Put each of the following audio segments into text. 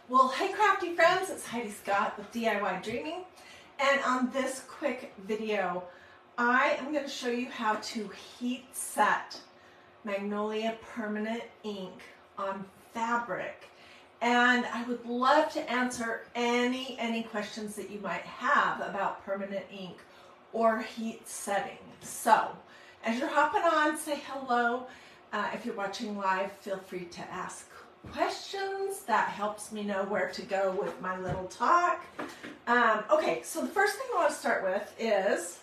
Well, hey crafty friends, it's Heidi Scott with DIY Dreaming, and on this quick video I am going to show you how to heat set Magnolia permanent ink on fabric. And I would love to answer any questions that you might have about permanent ink or heat setting. So as you're hopping on, say hello. If you're watching live, feel free to ask questions. That helps me know where to go with my little talk. Okay, so the first thing I want to start with is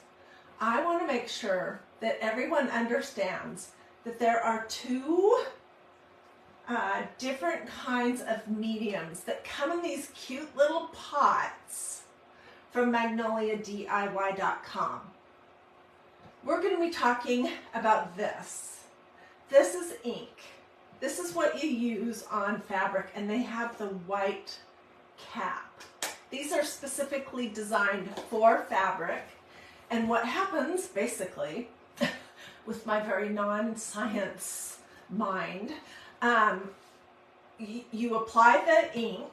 I want to make sure that everyone understands that there are two different kinds of mediums that come in these cute little pots from magnoliadiy.com. We're going to be talking about this. This is ink. This is what you use on fabric, and they have the white cap. These are specifically designed for fabric, and what happens basically with my very non-science mind, you apply the ink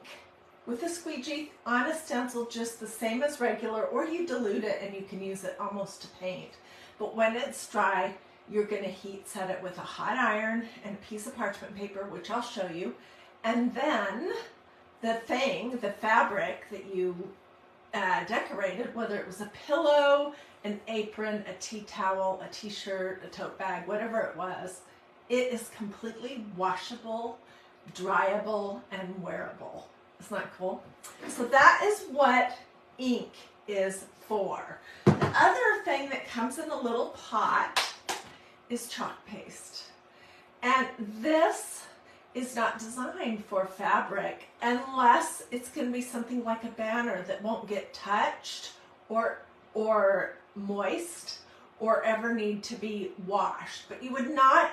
with a squeegee on a stencil just the same as regular, or you dilute it and you can use it almost to paint. But when it's dry, you're going to heat set it with a hot iron and a piece of parchment paper, which I'll show you. And then the fabric that you decorated, whether it was a pillow, an apron, a tea towel, a t-shirt, a tote bag, whatever it was, it is completely washable, dryable, and wearable. Isn't that cool? So that is what ink is for. The other thing that comes in a little pot is chalk paste. And this is not designed for fabric unless it's going to be something like a banner that won't get touched or moist or ever need to be washed. But you would not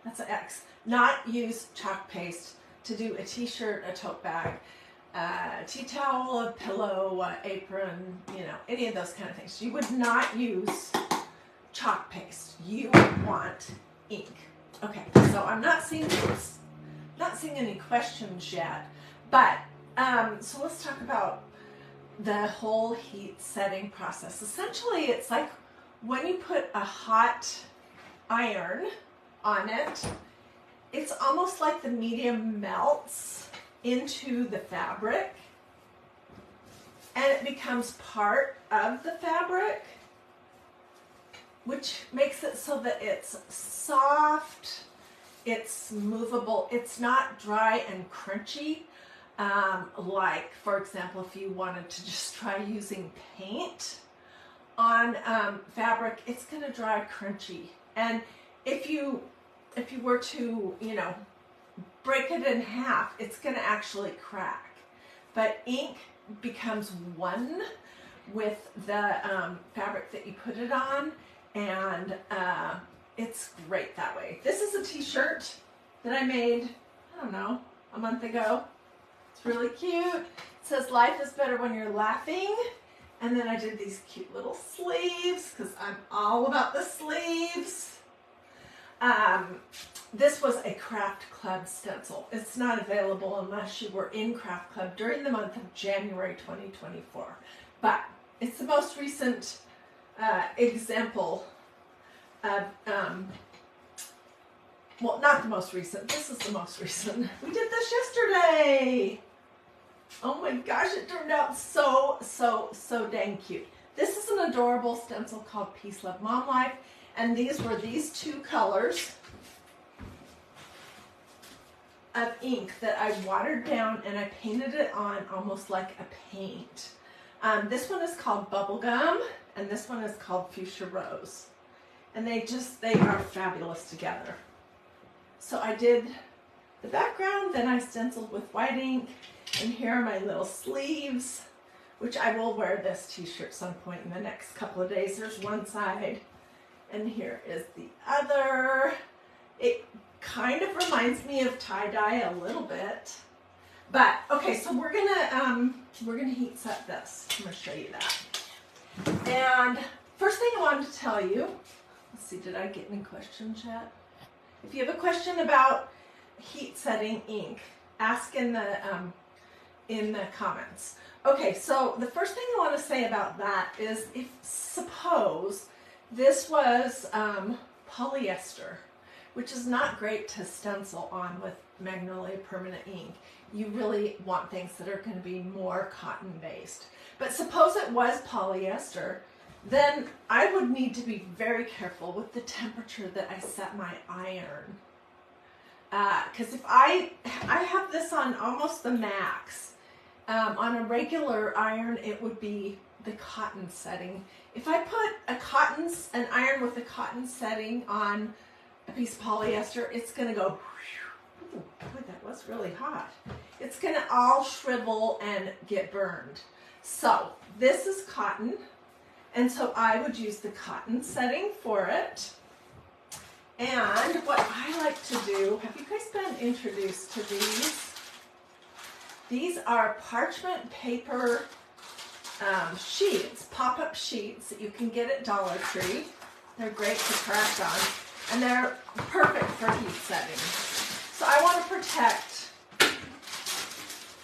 that's an X, not use chalk paste to do a t-shirt, a tote bag, tea towel, a pillow, apron, any of those kind of things. You would not use chalk paste. You want ink. Okay, so I'm not seeing any questions yet, but so let's talk about the whole heat setting process. Essentially, it's like when you put a hot iron on it, it's almost like the medium melts into the fabric and it becomes part of the fabric, which makes it so that it's soft, it's movable, it's not dry and crunchy. Like, for example, if you wanted to just try using paint on fabric, it's going to dry crunchy. And if you were to, break it in half, it's going to actually crack. But ink becomes one with the fabric that you put it on, and it's great that way. This is a t-shirt that I made, I don't know, a month ago. It's really cute. It says life is better when you're laughing. And then I did these cute little sleeves because I'm all about the sleeves. This was a craft club stencil. It's not available unless you were in craft club during the month of January 2024. But it's the most recent example of, well, not the most recent. This is the most recent. We did this yesterday. Oh my gosh, it turned out so dang cute. This is an adorable stencil called Peace, Love, Mom Life. And these were these two colors of ink that I watered down and I painted it on almost like a paint. This one is called Bubblegum and this one is called Fuchsia Rose. And they are fabulous together. So I did the background, then I stenciled with white ink, and here are my little sleeves, which I will wear this t-shirt some point in the next couple of days. There's one side, and here is the other. It kind of reminds me of tie-dye a little bit. But, okay, so we're gonna heat set this. I'm gonna show you that. And first thing I wanted to tell you, let's see, did I get any questions yet? If you have a question about heat setting ink, ask in the comments. Okay, so the first thing I want to say about that is, if suppose this was polyester, which is not great to stencil on with Magnolia permanent ink. You really want things that are going to be more cotton based. But suppose it was polyester, then I would need to be very careful with the temperature that I set my iron. Because if I have this on almost the max, on a regular iron it would be the cotton setting. If I put an iron with a cotton setting on a piece of polyester, it's going to go, ooh, boy, that was really hot. It's going to all shrivel and get burned. So this is cotton, and so I would use the cotton setting for it. And what I like to do, have you guys been introduced to these? These are parchment paper sheets, pop-up sheets that you can get at Dollar Tree. They're great to craft on, and they're perfect for heat setting. So I want to protect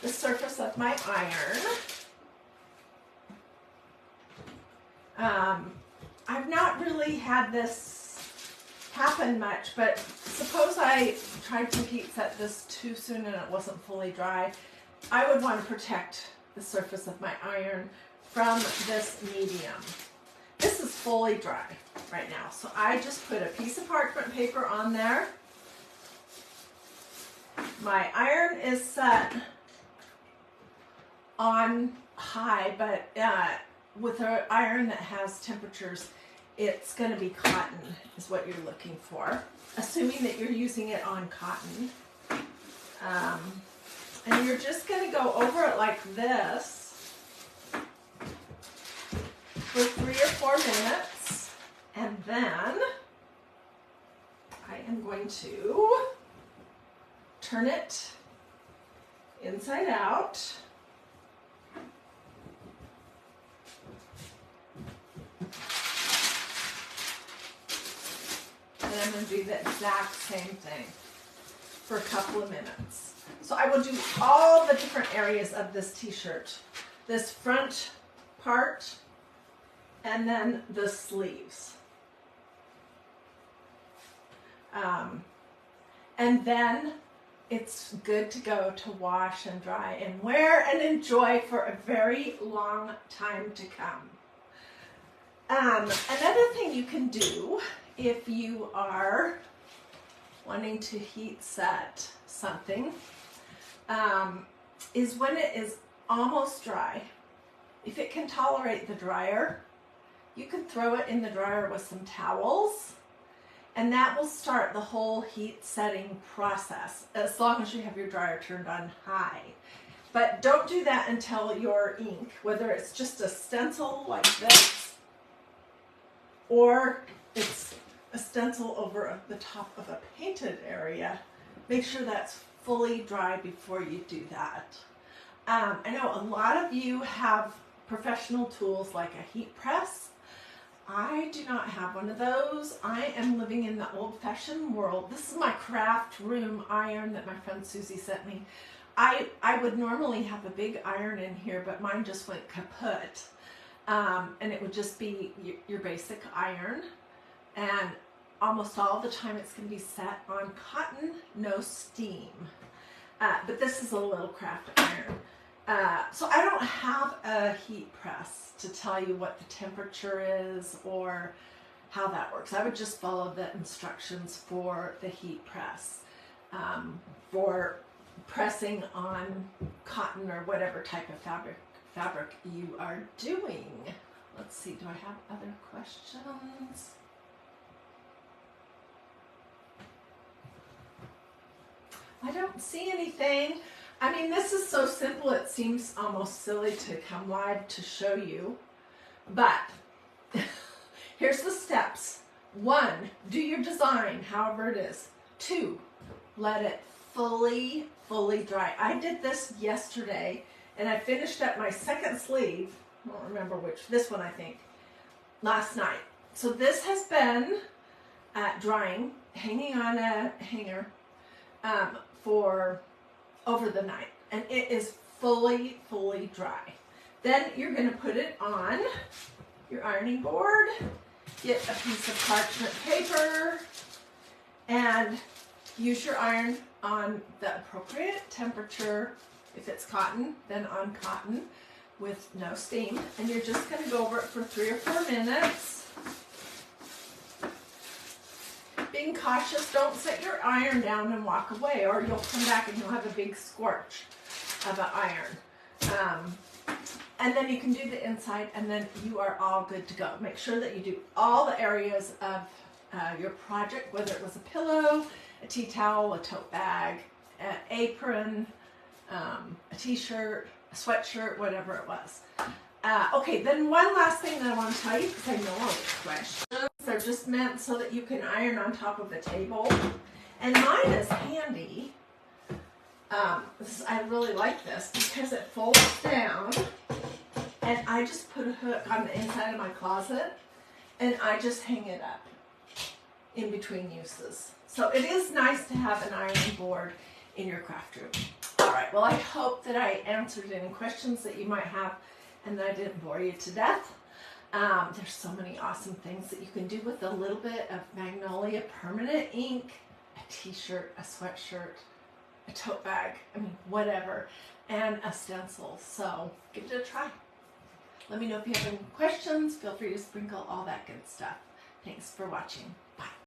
the surface of my iron. I've not really had this happen much, but suppose I tried to heat set this too soon and it wasn't fully dry. I would want to protect the surface of my iron from this medium. This is fully dry right now, so I just put a piece of parchment paper on there. My iron is set on high, but with an iron that has temperatures, it's going to be cotton is what you're looking for, assuming that you're using it on cotton. And you're just going to go over it like this for 3 or 4 minutes, and then I am going to turn it inside out. And I'm going to do the exact same thing for a couple of minutes. So I will do all the different areas of this t-shirt. This front part, and then the sleeves. And then it's good to go to wash and dry and wear and enjoy for a very long time to come. Another thing you can do if you are wanting to heat set something is when it is almost dry, if it can tolerate the dryer, you can throw it in the dryer with some towels, and that will start the whole heat setting process, as long as you have your dryer turned on high. But don't do that until your ink, whether it's just a stencil like this, or it's a stencil over the top of a painted area, make sure that's fully dry before you do that. I know a lot of you have professional tools like a heat press. I do not have one of those. I am living in the old-fashioned world. This is my craft room iron that my friend Susie sent me. I would normally have a big iron in here, but mine just went kaput. And it would just be your basic iron. And almost all the time it's going to be set on cotton, no steam. But this is a little craft iron. So I don't have a heat press to tell you what the temperature is or how that works. I would just follow the instructions for the heat press for pressing on cotton or whatever type of fabric you are doing. Let's see, do I have other questions? I don't see anything. I mean, this is so simple, it seems almost silly to come live to show you. But here's the steps. 1, do your design, however it is. 2, let it fully dry. I did this yesterday, and I finished up my second sleeve. I don't remember which. This one, I think. Last night. So this has been drying, hanging on a hanger for over the night, and it is fully dry. Then you're going to put it on your ironing board, get a piece of parchment paper, and use your iron on the appropriate temperature. If it's cotton, then on cotton with no steam. And you're just going to go over it for 3 or 4 minutes. Being cautious, don't set your iron down and walk away, or you'll come back and you'll have a big scorch of an iron. And then you can do the inside, and then you are all good to go. Make sure that you do all the areas of your project, whether it was a pillow, a tea towel, a tote bag, an apron, a t-shirt, a sweatshirt, whatever it was. Okay, then one last thing that I want to tell you, because I know all these questions, they're just meant so that you can iron on top of a table. And mine is handy. I really like this because it folds down, and I just put a hook on the inside of my closet, and I just hang it up in between uses. So it is nice to have an ironing board in your craft room. All right, well, I hope that I answered any questions that you might have and that I didn't bore you to death. There's so many awesome things that you can do with a little bit of Magnolia permanent ink, a t-shirt, a sweatshirt, a tote bag, I mean, whatever, and a stencil. So give it a try. Let me know if you have any questions. Feel free to sprinkle all that good stuff. Thanks for watching. Bye.